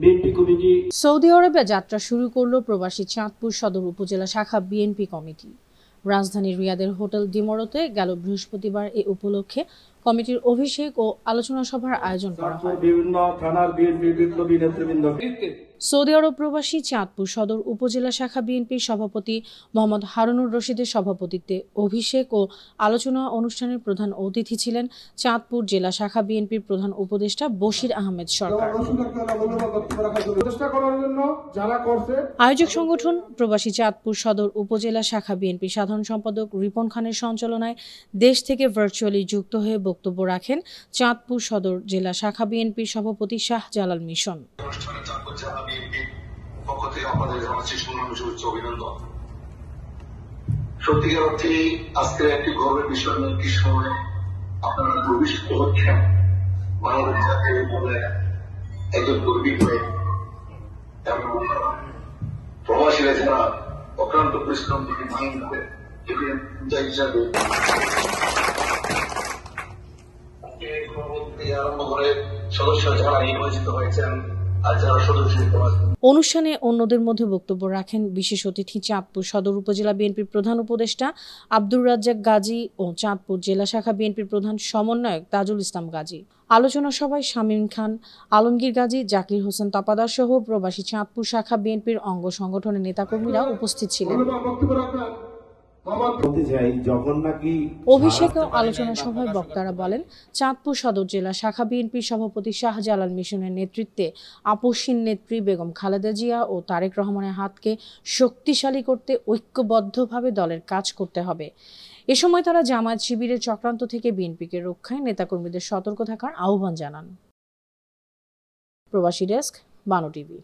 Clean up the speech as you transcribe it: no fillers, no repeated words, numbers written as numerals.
BNP committee Saudi আরবে যাত্রা শুরু করল প্রবাসী চাঁদপুর সদর উপজেলা শাখা বিএনপি কমিটি। রাজধানীর রিয়াদের হোটেল ডিমোরোতে গেল বৃহস্পতিবার এ উপলক্ষে কমিটির অভিষেক ও আলোচনা সভার আয়োজন করা হয়। বিভিন্ন থানার বিএনপি বিপ্লবী নেতৃবৃন্দ সৌদি আরব প্রবাসী চাঁদপুর সদর উপজেলা শাখা বিএনপির সভাপতি মোহাম্মদ হারুনুর রশিদের সভাপতিত্বে অভিষেক ও আলোচনা অনুষ্ঠানের প্রধান অতিথি ছিলেন চাঁদপুর জেলা শাখা বিএনপির প্রধান উপদেষ্টা বশির আহমেদ সরকার। আয়োজক সংগঠন প্রবাসী চাঁদপুর সদর উপজেলা শাখা বিএনপি সাধারণ সম্পাদক রিপন খানের সঞ্চালনায় দেশ থেকে ভার্চুয়ালি যুক্ত হয়ে বক্তব্য রাখেন চাঁদপুর সদর জেলা শাখা বিএনপির সভাপতি শাহজালাল মিশন। সত্যিকার অর্থে আজকের একটি গর্বের বিষয় একটি সময় আপনারা ভবিষ্যৎ হচ্ছেন বাংলাদেশ জাতীয় দলে একজন গর্বিত হয়ে এবং প্রবাসীরা যারা অক্লান্ত পরিশ্রম থেকে ভাঙবে হিসাবে আরম্ভ করে সদস্য যারা নির্বাচিত হয়েছেন আর যারা সদস্য অনুষ্ঠানে অন্যদের মধ্যে বক্তব্য রাখেন বিশেষ অতিথি চাঁদপুর সদর উপজেলা বিএনপির প্রধান উপদেষ্টা আব্দুর রাজ্জাক গাজী ও চাঁদপুর জেলা শাখা বিএনপির প্রধান সমন্বয়ক তাজুল ইসলাম গাজী। আলোচনা সভায় শামীম খান, আলমগীর গাজী, জাকির হোসেন তপাদার সহ প্রবাসী চাঁদপুর শাখা বিএনপির অঙ্গ সংগঠনের নেতাকর্মীরা উপস্থিত ছিলেন। অভিষেক ও আলোচনা সভায় বক্তারা বলেন, চাঁদপুর সদর জেলা শাখা বিএনপির সভাপতি শাহজালাল মিশনের নেতৃত্বে আপসহীন নেত্রী বেগম খালেদা জিয়া ও তারেক রহমানের হাতকে শক্তিশালী করতে ঐক্যবদ্ধভাবে দলের কাজ করতে হবে। এ সময় তারা জামায়াত শিবিরের চক্রান্ত থেকে বিএনপিকে রক্ষায় নেতাকর্মীদের সতর্ক থাকার আহ্বান জানান। প্রবাসী ডেস্ক, বানো টিভি।